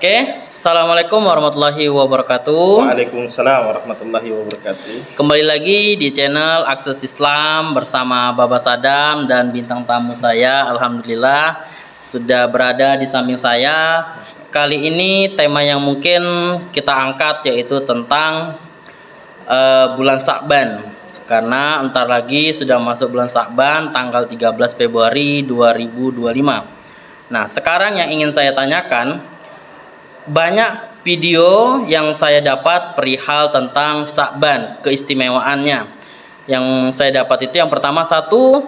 Oke, Assalamualaikum warahmatullahi wabarakatuh. Waalaikumsalam warahmatullahi wabarakatuh. Kembali lagi di channel Akses Islam bersama Baba Sadam dan bintang tamu saya. Alhamdulillah sudah berada di samping saya. Kali ini tema yang mungkin kita angkat yaitu tentang bulan Sa'ban. Karena entar lagi sudah masuk bulan Sa'ban tanggal 13 Februari 2025. Nah, sekarang yang ingin saya tanyakan, banyak video yang saya dapat perihal tentang Sa'ban, keistimewaannya. Yang saya dapat itu yang pertama, satu,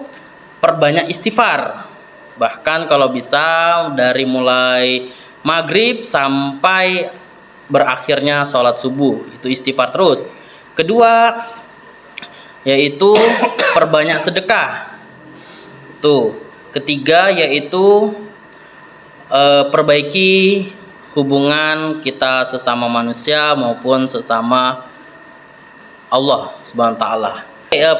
perbanyak istighfar. Bahkan kalau bisa dari mulai maghrib sampai berakhirnya sholat subuh, itu istighfar terus. Kedua, yaitu perbanyak sedekah. Tuh. Ketiga, yaitu perbaiki hubungan kita sesama manusia maupun sesama Allah Subhanahu wa taala.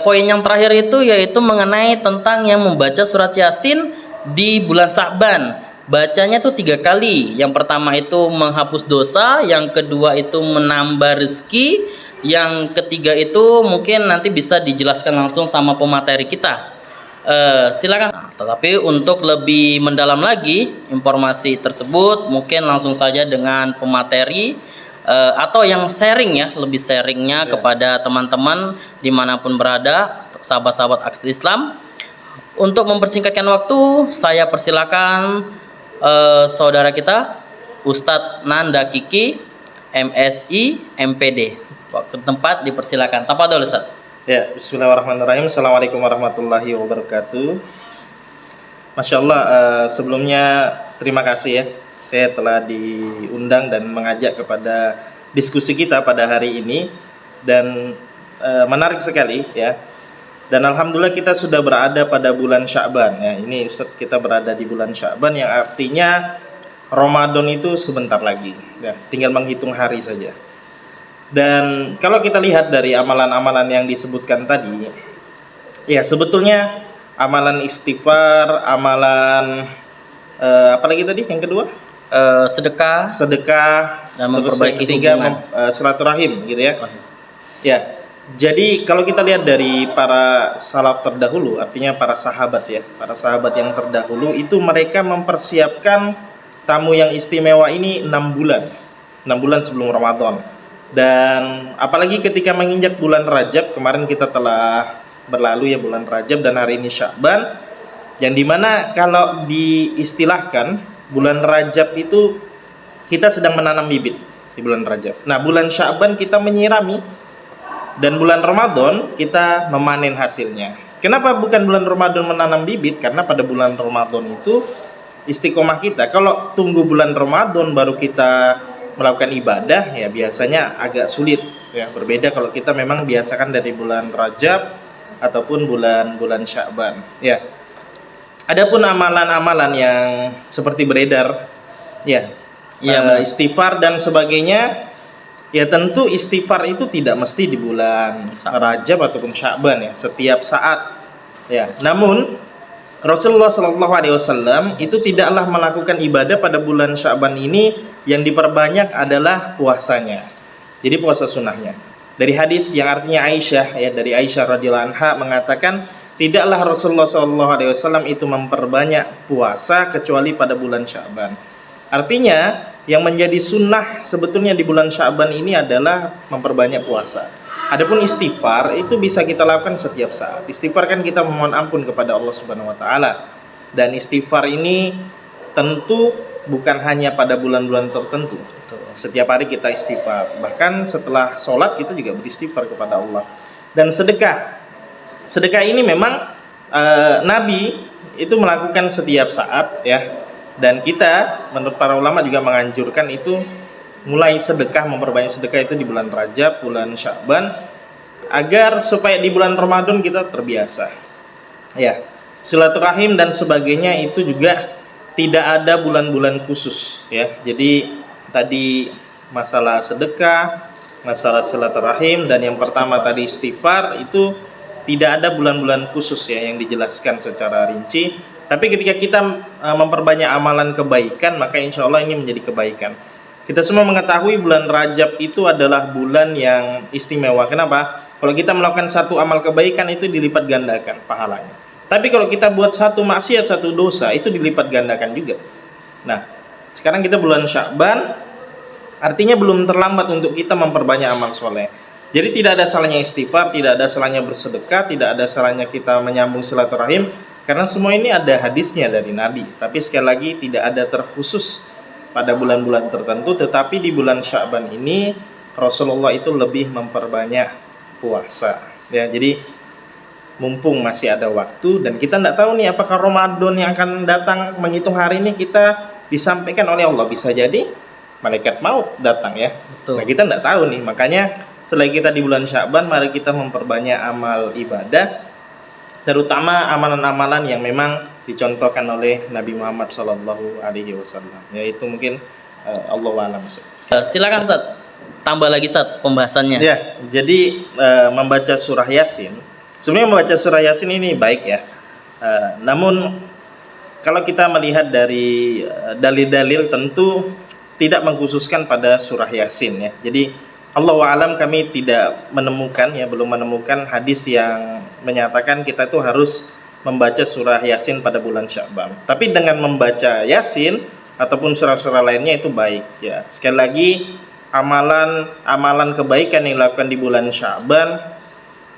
Poin yang terakhir itu yaitu mengenai tentang yang membaca surat Yasin di bulan Sa'ban. Bacanya tuh 3 kali. Yang pertama itu menghapus dosa, yang kedua itu menambah rezeki, yang ketiga itu mungkin nanti bisa dijelaskan langsung sama pemateri kita. Silakan. Nah, tetapi untuk lebih mendalam lagi informasi tersebut, mungkin langsung saja dengan pemateri atau yang sharing ya, lebih sharingnya kepada teman-teman dimanapun berada, sahabat-sahabat Akses Islam. Untuk mempersingkatkan waktu, saya persilakan saudara kita Ustadz Nanda Kiki, MSI, MPD. Waktu tempat dipersilakan. Tafadhol Ustadz. Ya, bismillahirrahmanirrahim. Assalamualaikum warahmatullahi wabarakatuh. Masya Allah, sebelumnya terima kasih ya, saya telah diundang dan mengajak kepada diskusi kita pada hari ini. Dan menarik sekali ya. Dan alhamdulillah kita sudah berada pada bulan Sya'ban ya. Ini Ustaz, kita berada di bulan Sya'ban yang artinya Ramadan itu sebentar lagi ya, tinggal menghitung hari saja. Dan kalau kita lihat dari amalan-amalan yang disebutkan tadi, ya sebetulnya amalan istighfar, amalan apalagi tadi yang kedua? Sedekah dan memperbaiki hubungan. Silaturahim gitu ya. Ya. Jadi kalau kita lihat dari para salaf terdahulu, artinya para sahabat ya, para sahabat yang terdahulu itu mereka mempersiapkan tamu yang istimewa ini 6 bulan. 6 bulan sebelum Ramadan. Dan apalagi ketika menginjak bulan Rajab, kemarin kita telah berlalu ya bulan Rajab dan hari ini Sya'ban, yang dimana kalau diistilahkan bulan Rajab itu kita sedang menanam bibit di bulan Rajab. Nah, bulan Sya'ban kita menyirami, dan bulan Ramadan kita memanen hasilnya. Kenapa bukan bulan Ramadan menanam bibit? Karena pada bulan Ramadan itu istiqomah kita. Kalau tunggu bulan Ramadan baru kita melakukan ibadah ya biasanya agak sulit ya, berbeda kalau kita memang biasakan dari bulan Rajab ataupun bulan Sya'ban ya. Adapun amalan-amalan yang seperti beredar ya, istighfar dan sebagainya ya, tentu istighfar itu tidak mesti di bulan Rajab ataupun Sya'ban ya, setiap saat ya. Namun Rasulullah SAW itu tidaklah melakukan ibadah pada bulan Sya'ban ini, yang diperbanyak adalah puasanya. Jadi puasa sunnahnya. Dari hadis yang artinya Aisyah ya, dari Aisyah radhiyallahu anha mengatakan, tidaklah Rasulullah SAW itu memperbanyak puasa kecuali pada bulan Sya'ban. Artinya yang menjadi sunnah sebetulnya di bulan Sya'ban ini adalah memperbanyak puasa. Adapun istighfar itu bisa kita lakukan setiap saat. Istighfar kan kita memohon ampun kepada Allah Subhanahu wa taala. Dan istighfar ini tentu bukan hanya pada bulan-bulan tertentu. Setiap hari kita istighfar. Bahkan setelah sholat kita juga beristighfar kepada Allah. Dan sedekah. Sedekah ini memang Nabi itu melakukan setiap saat ya. Dan kita menurut para ulama juga menganjurkan itu mulai sedekah, memperbanyak sedekah itu di bulan Rajab, bulan Sya'ban, agar supaya di bulan Ramadan kita terbiasa. Ya, silaturahim dan sebagainya itu juga tidak ada bulan-bulan khusus ya. Jadi tadi masalah sedekah, masalah silaturahim, dan yang pertama tadi istighfar, itu tidak ada bulan-bulan khusus ya yang dijelaskan secara rinci. Tapi ketika kita memperbanyak amalan kebaikan, maka insya Allah ini menjadi kebaikan. Kita semua mengetahui bulan Rajab itu adalah bulan yang istimewa. Kenapa? Kalau kita melakukan satu amal kebaikan itu dilipat gandakan pahalanya. Tapi kalau kita buat satu maksiat, satu dosa, itu dilipat gandakan juga. Nah, sekarang kita bulan Sya'ban, artinya belum terlambat untuk kita memperbanyak amal soleh. Jadi tidak ada salahnya istighfar, tidak ada salahnya bersedekah, tidak ada salahnya kita menyambung silaturahim, karena semua ini ada hadisnya dari Nabi. Tapi sekali lagi tidak ada terkhusus pada bulan-bulan tertentu, tetapi di bulan Sya'ban ini Rasulullah itu lebih memperbanyak puasa. Ya, jadi mumpung masih ada waktu dan kita tidak tahu nih apakah Ramadan yang akan datang, menghitung hari ini kita disampaikan oleh Allah, bisa jadi malaikat maut datang ya. Betul. Nah, kita tidak tahu nih, makanya selagi kita di bulan Sya'ban, mari kita memperbanyak amal ibadah, terutama amalan-amalan yang memang dicontohkan oleh Nabi Muhammad SAW. Yaitu mungkin Allahu a'lam. Silakan Ustaz, tambah lagi Ustaz pembahasannya. Ya, jadi membaca surah Yasin. Sebenarnya membaca surah Yasin ini baik ya. Namun kalau kita melihat dari dalil-dalil tentu tidak mengkhususkan pada surah Yasin ya. Jadi Allahu a'lam, kami tidak menemukan ya, belum menemukan hadis yang menyatakan kita itu harus membaca surah Yasin pada bulan Sya'ban. Tapi dengan membaca Yasin ataupun surah-surah lainnya itu baik ya. Sekali lagi, amalan kebaikan yang dilakukan di bulan Sya'ban,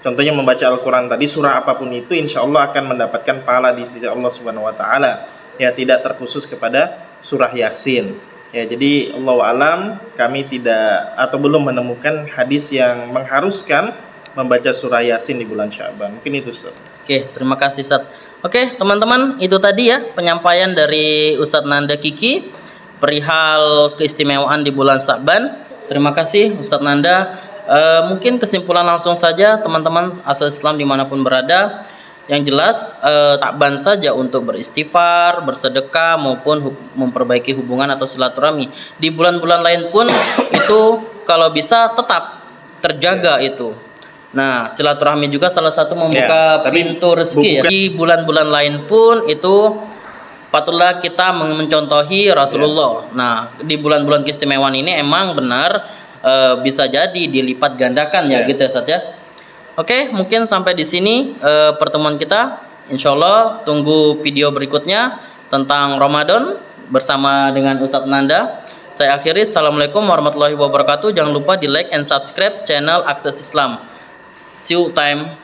contohnya membaca Al-Quran tadi, surah apapun itu, insya Allah akan mendapatkan pahala di sisi Allah Subhanahu Wa Taala. Ya, tidak terkhusus kepada surah Yasin. Ya, jadi Allahu a'lam, kami tidak atau belum menemukan hadis yang mengharuskan membaca surah Yasin di bulan Sya'ban. Mungkin itu Ustaz. Oke, terima kasih Ustaz. Oke, teman-teman, itu tadi ya penyampaian dari Ustadz Nanda Kiki perihal keistimewaan di bulan Sya'ban. Terima kasih Ustadz Nanda. Mungkin kesimpulan langsung saja teman-teman asal Islam dimanapun berada, yang jelas takban saja untuk beristighfar, bersedekah maupun memperbaiki hubungan atau silaturahmi. Di bulan-bulan lain pun itu kalau bisa tetap terjaga itu. Nah, silaturahmi juga salah satu membuka pintu rezeki ya. Di bulan-bulan lain pun itu patutlah kita mencontohi Rasulullah. Nah, di bulan-bulan keistimewaan ini emang benar bisa jadi dilipat gandakan ya gitu ya Ustaz ya. Oke, mungkin sampai di sini pertemuan kita. Insya Allah tunggu video berikutnya tentang Ramadan bersama dengan Ustadz Nanda. Saya akhiri. Assalamualaikum warahmatullahi wabarakatuh. Jangan lupa di like and subscribe channel Akses Islam. See you time.